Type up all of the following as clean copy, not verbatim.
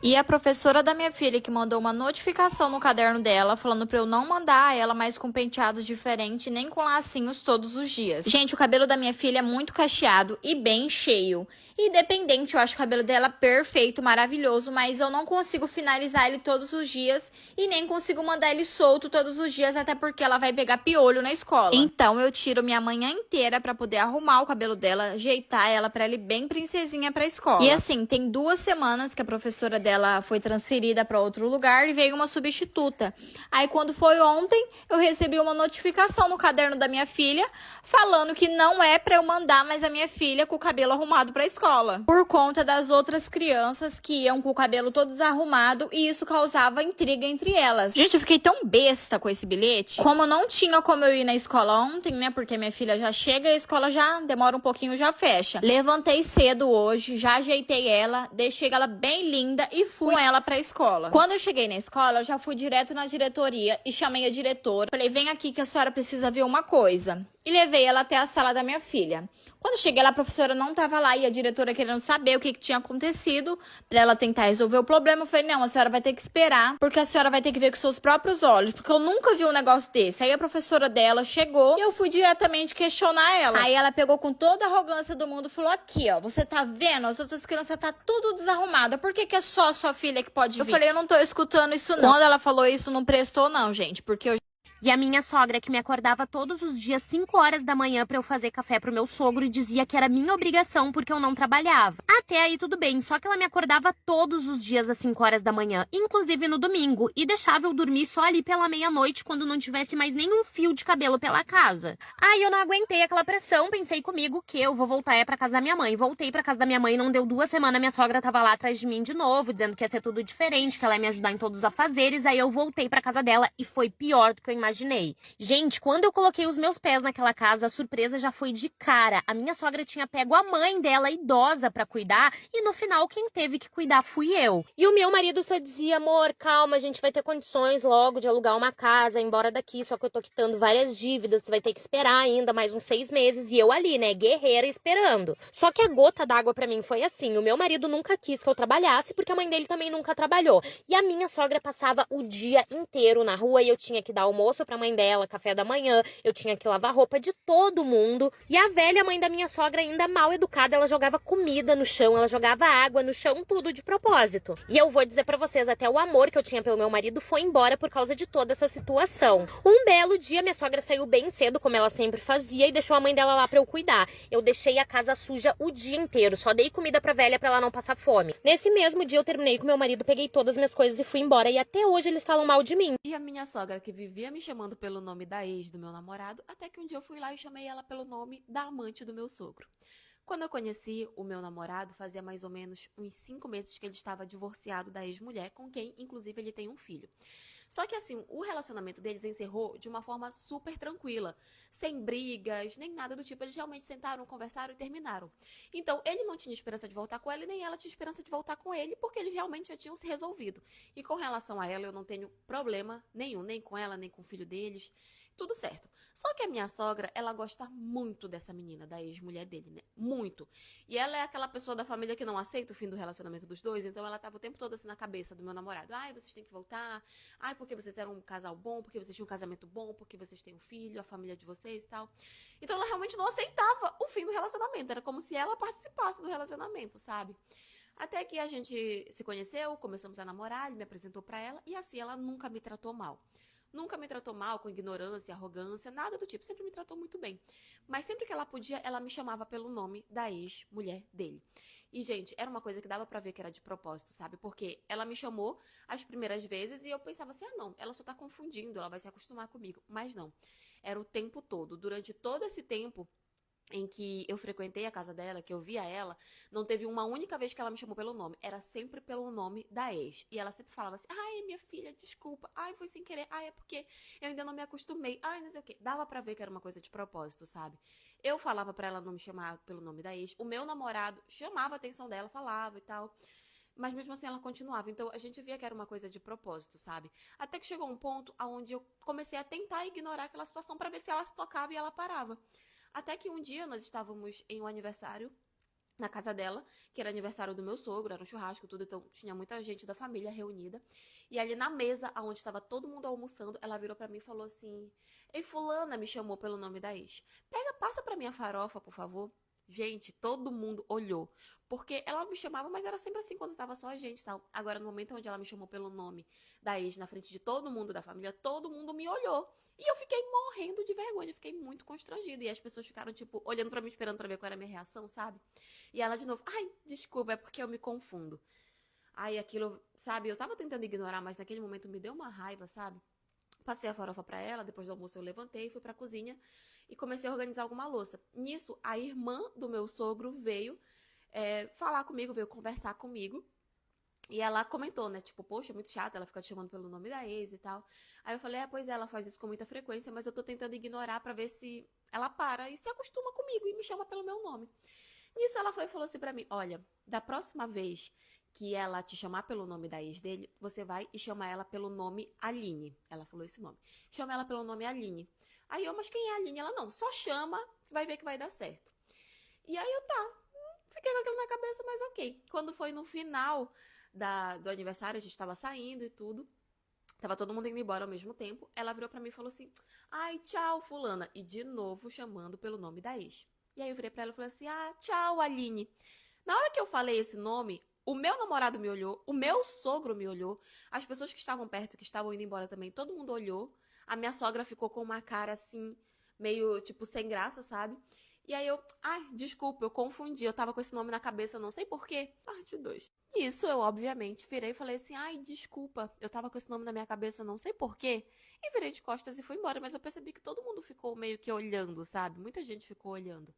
E a professora da minha filha que mandou uma notificação no caderno dela, falando pra eu não mandar ela mais com penteados diferentes, nem com lacinhos todos os dias. Gente, o cabelo da minha filha é muito cacheado e bem cheio. Independente, eu acho o cabelo dela perfeito, maravilhoso, mas eu não consigo finalizar ele todos os dias e nem consigo mandar ele solto todos os dias, até porque ela vai pegar piolho na escola. Então eu tiro minha manhã inteira pra poder arrumar o cabelo dela, ajeitar ela pra ela ir bem princesinha pra escola. E assim, tem 2 semanas que a professora dela foi transferida pra outro lugar e veio uma substituta. Aí quando foi ontem, eu recebi uma notificação no caderno da minha filha falando que não é pra eu mandar mais a minha filha com o cabelo arrumado pra escola. Por conta das outras crianças que iam com o cabelo todo desarrumado e isso causava intriga entre elas. Gente, eu fiquei tão besta com esse bilhete. Como não tinha como eu ir na escola ontem, né? Porque minha filha já chega e a escola já demora um pouquinho, já fecha. Levantei cedo hoje, já ajeitei ela, deixei ela bem linda e fui com ela pra escola. Quando eu cheguei na escola, eu já fui direto na diretoria e chamei a diretora. Falei, vem aqui que a senhora precisa ver uma coisa. E levei ela até a sala da minha filha. Quando eu cheguei lá, a professora não estava lá e a diretora querendo saber o que tinha acontecido para ela tentar resolver o problema. Eu falei, não, a senhora vai ter que esperar, porque a senhora vai ter que ver com seus próprios olhos, porque eu nunca vi um negócio desse. Aí a professora dela chegou e eu fui diretamente questionar ela. Aí ela pegou com toda a arrogância do mundo e falou, aqui, ó, você tá vendo? As outras crianças tá tudo desarrumada. Por que é só a sua filha que pode vir? Eu falei, eu não tô escutando isso não. Quando ela falou isso, não prestou não, gente, porque eu E a minha sogra, que me acordava todos os dias 5 horas da manhã pra eu fazer café pro meu sogro e dizia que era minha obrigação porque eu não trabalhava. Até aí tudo bem, só que ela me acordava todos os dias às 5 horas da manhã, inclusive no domingo, e deixava eu dormir só ali pela meia-noite quando não tivesse mais nenhum fio de cabelo pela casa. Aí eu não aguentei aquela pressão, pensei comigo que eu vou voltar pra casa da minha mãe. Voltei pra casa da minha mãe, não deu 2 semanas, minha sogra tava lá atrás de mim de novo, dizendo que ia ser tudo diferente, que ela ia me ajudar em todos os afazeres. Aí eu voltei pra casa dela e foi pior do que eu imaginei. Gente, quando eu coloquei os meus pés naquela casa, a surpresa já foi de cara. A minha sogra tinha pego a mãe dela, idosa, pra cuidar, e no final quem teve que cuidar fui eu. E o meu marido só dizia, amor, calma, a gente vai ter condições logo de alugar uma casa, ir embora daqui, só que eu tô quitando várias dívidas, tu vai ter que esperar ainda mais uns 6 meses. E eu ali, né, guerreira, esperando. Só que a gota d'água pra mim foi assim, o meu marido nunca quis que eu trabalhasse, porque a mãe dele também nunca trabalhou. E a minha sogra passava o dia inteiro na rua e eu tinha que dar almoço pra mãe dela, café da manhã, eu tinha que lavar roupa de todo mundo. E a velha mãe da minha sogra, ainda mal educada, ela jogava comida no chão, ela jogava água no chão, tudo de propósito. E eu vou dizer pra vocês, até o amor que eu tinha pelo meu marido foi embora por causa de toda essa situação. Um belo dia, minha sogra saiu bem cedo, como ela sempre fazia, e deixou a mãe dela lá pra eu cuidar. Eu deixei a casa suja o dia inteiro, só dei comida pra velha pra ela não passar fome. Nesse mesmo dia, eu terminei com meu marido, peguei todas as minhas coisas e fui embora. E até hoje eles falam mal de mim. E a minha sogra, que vivia me chamando pelo nome da ex do meu namorado, até que um dia eu fui lá e chamei ela pelo nome da amante do meu sogro. Quando eu conheci o meu namorado, fazia mais ou menos uns 5 meses que ele estava divorciado da ex-mulher, com quem, inclusive, ele tem um filho. Só que assim, o relacionamento deles encerrou de uma forma super tranquila, sem brigas, nem nada do tipo. Eles realmente sentaram, conversaram e terminaram. Então, ele não tinha esperança de voltar com ela e nem ela tinha esperança de voltar com ele, porque eles realmente já tinham se resolvido. E com relação a ela, eu não tenho problema nenhum, nem com ela, nem com o filho deles. Tudo certo. Só que a minha sogra, ela gosta muito dessa menina, da ex-mulher dele, né? Muito. E ela é aquela pessoa da família que não aceita o fim do relacionamento dos dois, então ela tava o tempo todo assim na cabeça do meu namorado. Ai, vocês têm que voltar. Ai, porque vocês eram um casal bom, porque vocês tinham um casamento bom, porque vocês têm um filho, a família de vocês e tal. Então ela realmente não aceitava o fim do relacionamento. Era como se ela participasse do relacionamento, sabe? Até que a gente se conheceu, começamos a namorar, ele me apresentou pra ela e assim ela nunca me tratou mal. Nunca me tratou mal, com ignorância, arrogância, nada do tipo. Sempre me tratou muito bem. Mas sempre que ela podia, ela me chamava pelo nome da ex-mulher dele. E, gente, era uma coisa que dava pra ver que era de propósito, sabe? Porque ela me chamou as primeiras vezes e eu pensava assim, ah, não, ela só tá confundindo, ela vai se acostumar comigo. Mas não. Era o tempo todo. Durante todo esse tempo em que eu frequentei a casa dela, que eu via ela, não teve uma única vez que ela me chamou pelo nome. Era sempre pelo nome da ex. E ela sempre falava assim, ai, minha filha, desculpa. Ai, foi sem querer. Ai, é porque eu ainda não me acostumei. Ai, não sei o quê. Dava pra ver que era uma coisa de propósito, sabe? Eu falava pra ela não me chamar pelo nome da ex. O meu namorado chamava a atenção dela, falava e tal. Mas mesmo assim ela continuava. Então a gente via que era uma coisa de propósito, sabe? Até que chegou um ponto onde eu comecei a tentar ignorar aquela situação pra ver se ela se tocava e ela parava. Até que um dia nós estávamos em um aniversário na casa dela, que era aniversário do meu sogro, era um churrasco, tudo, então tinha muita gente da família reunida. E ali na mesa, onde estava todo mundo almoçando, ela virou pra mim e falou assim: Ei, fulana, me chamou pelo nome da ex. Passa pra mim a farofa, por favor. Gente, todo mundo olhou. Porque ela me chamava, mas era sempre assim quando tava só a gente e tal. Agora, no momento onde ela me chamou pelo nome da ex, na frente de todo mundo da família, todo mundo me olhou. E eu fiquei morrendo de vergonha, fiquei muito constrangida. E as pessoas ficaram, tipo, olhando pra mim, esperando pra ver qual era a minha reação, sabe? E ela de novo, ai, desculpa, é porque eu me confundo. Aí aquilo, sabe, eu tava tentando ignorar, mas naquele momento me deu uma raiva, sabe? Passei a farofa pra ela, depois do almoço eu levantei, fui pra cozinha e comecei a organizar alguma louça. Nisso, a irmã do meu sogro veio falar comigo, veio conversar comigo. E ela comentou, né? Tipo, poxa, muito chata, ela fica te chamando pelo nome da ex e tal. Aí eu falei, pois é, ela faz isso com muita frequência, mas eu tô tentando ignorar pra ver se ela para e se acostuma comigo e me chama pelo meu nome. Nisso ela foi e falou assim pra mim, olha, da próxima vez que ela te chamar pelo nome da ex dele, você vai e chama ela pelo nome Aline. Ela falou esse nome. Chama ela pelo nome Aline. Aí eu, mas quem é a Aline? Ela, não, só chama, você vai ver que vai dar certo. E aí eu, tá, fiquei com aquilo na cabeça, mas ok. Quando foi no final do aniversário, a gente tava saindo e tudo. Tava todo mundo indo embora ao mesmo tempo. Ela virou pra mim e falou assim, ai, tchau, fulana. E de novo chamando pelo nome da ex. E aí eu virei pra ela e falei assim, tchau, Aline. Na hora que eu falei esse nome, o meu namorado me olhou, o meu sogro me olhou, as pessoas que estavam perto, que estavam indo embora também, todo mundo olhou. A minha sogra ficou com uma cara assim, meio tipo sem graça, sabe? E aí eu, desculpa, eu confundi, eu tava com esse nome na cabeça, não sei porquê. Parte 2. Isso eu, obviamente, virei e falei assim, desculpa, eu tava com esse nome na minha cabeça, não sei porquê. E virei de costas e fui embora, mas eu percebi que todo mundo ficou meio que olhando, sabe? Muita gente ficou olhando.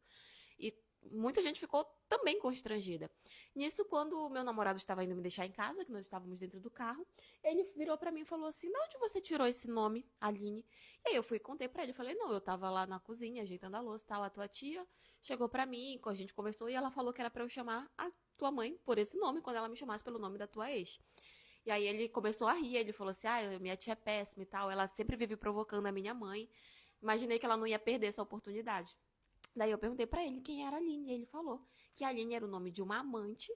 E muita gente ficou também constrangida. Nisso, quando o meu namorado estava indo me deixar em casa, que nós estávamos dentro do carro, ele virou pra mim e falou assim, de onde você tirou esse nome, Aline? E aí eu fui e contei pra ele, falei, não, eu tava lá na cozinha, ajeitando a louça e tal, a tua tia chegou pra mim, a gente conversou e ela falou que era pra eu chamar a tua mãe por esse nome, quando ela me chamasse pelo nome da tua ex. E aí ele começou a rir, ele falou assim, minha tia é péssima e tal, ela sempre vive provocando a minha mãe. Imaginei que ela não ia perder essa oportunidade. Daí eu perguntei pra ele quem era a Aline, e ele falou que a Aline era o nome de uma amante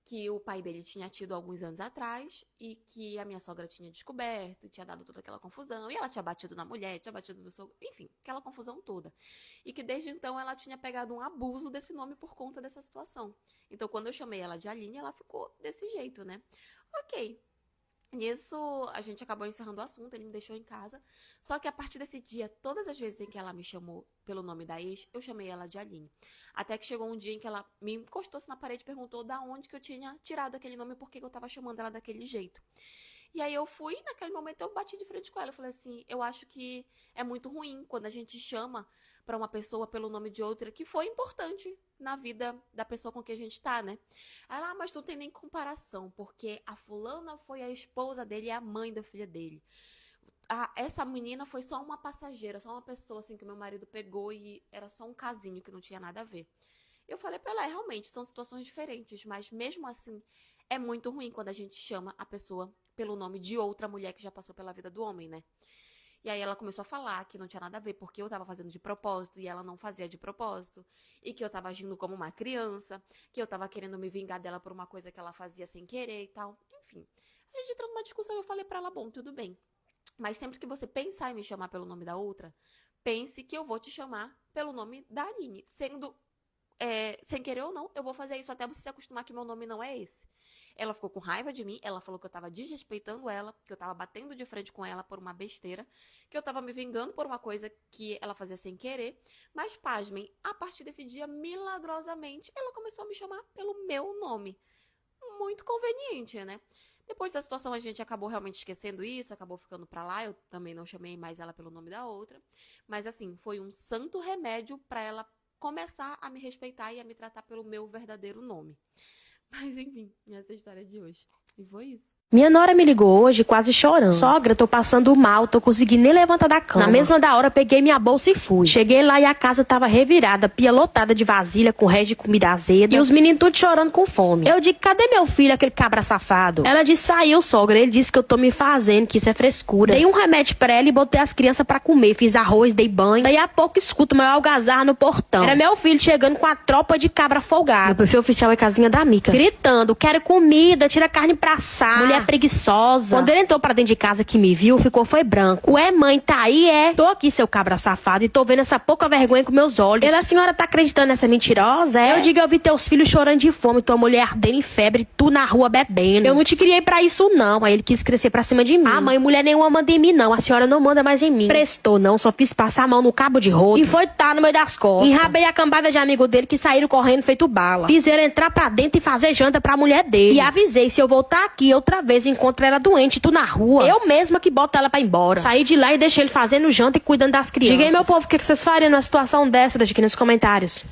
que o pai dele tinha tido alguns anos atrás e que a minha sogra tinha descoberto, tinha dado toda aquela confusão, e ela tinha batido na mulher, tinha batido no meu sogro, enfim, aquela confusão toda. E que desde então ela tinha pegado um abuso desse nome por conta dessa situação. Então quando eu chamei ela de Aline, ela ficou desse jeito, né? Ok. Nisso, a gente acabou encerrando o assunto, ele me deixou em casa. Só que a partir desse dia, todas as vezes em que ela me chamou pelo nome da ex, eu chamei ela de Aline. Até que chegou um dia em que ela me encostou-se na parede e perguntou da onde que eu tinha tirado aquele nome e por que eu tava chamando ela daquele jeito. E aí eu fui, naquele momento eu bati de frente com ela. Eu falei assim, eu acho que é muito ruim quando a gente chama pra uma pessoa pelo nome de outra que foi importante na vida da pessoa com quem a gente tá, né? Ela, mas não tem nem comparação, porque a fulana foi a esposa dele e a mãe da filha dele. Essa menina foi só uma passageira, só uma pessoa assim que meu marido pegou e era só um casinho que não tinha nada a ver. Eu falei pra ela, realmente, são situações diferentes, mas mesmo assim é muito ruim quando a gente chama a pessoa pelo nome de outra mulher que já passou pela vida do homem, né? E aí ela começou a falar que não tinha nada a ver, porque eu tava fazendo de propósito e ela não fazia de propósito, e que eu tava agindo como uma criança, que eu tava querendo me vingar dela por uma coisa que ela fazia sem querer e tal. Enfim, a gente entrou numa discussão e eu falei pra ela, bom, tudo bem. Mas sempre que você pensar em me chamar pelo nome da outra, pense que eu vou te chamar pelo nome da Aline, sendo sem querer ou não, eu vou fazer isso até você se acostumar que meu nome não é esse. Ela ficou com raiva de mim, ela falou que eu tava desrespeitando ela, que eu tava batendo de frente com ela por uma besteira, que eu tava me vingando por uma coisa que ela fazia sem querer, mas pasmem, a partir desse dia, milagrosamente, ela começou a me chamar pelo meu nome. Muito conveniente, né? Depois da situação, a gente acabou realmente esquecendo isso, acabou ficando pra lá, eu também não chamei mais ela pelo nome da outra, mas assim, foi um santo remédio pra ela começar a me respeitar e a me tratar pelo meu verdadeiro nome. Mas enfim, essa é a história de hoje. E foi isso. Minha nora me ligou hoje quase chorando. Sogra, tô passando mal, tô conseguindo nem levantar da cama. Na mesma da hora, peguei minha bolsa e fui. Cheguei lá e a casa tava revirada, pia lotada de vasilha com resto de comida azeda. E os meninos tudo chorando com fome. Eu digo, cadê meu filho, aquele cabra safado? Ela disse, saiu, sogra. Ele disse que eu tô me fazendo, que isso é frescura. Dei um remédio pra ela e botei as crianças pra comer. Fiz arroz, dei banho. Daí a pouco escuto o maior algazarra no portão. Era meu filho chegando com a tropa de cabra folgada. Meu perfil oficial é Casinha da Mica. Gritando, quero comida, tira carne pra assar. Mulher preguiçosa. Quando ele entrou pra dentro de casa que me viu, foi branco. Ué, mãe, tá aí, é? Tô aqui, seu cabra safado, e tô vendo essa pouca vergonha com meus olhos. A senhora tá acreditando nessa mentirosa, é? Eu digo, eu vi teus filhos chorando de fome, tua mulher ardendo em febre, tu na rua bebendo. Eu não te criei pra isso, não. Aí ele quis crescer pra cima de mim. Ah, mãe, mulher nenhuma manda em mim, não. A senhora não manda mais em mim. Prestou, não. Só fiz passar a mão no cabo de rodo. E foi no meio das costas. Enrabei a cambada de amigo dele que saíram correndo feito bala. Fiz ele entrar pra dentro e fazer janta pra mulher dele. E avisei, se eu voltar aqui outra vez, encontro ela doente, tu na rua, eu mesma que boto ela pra ir embora. Saí de lá e deixei ele fazendo janta e cuidando das crianças. Diga aí, meu povo, o que vocês fariam numa situação dessa? Deixa aqui nos comentários.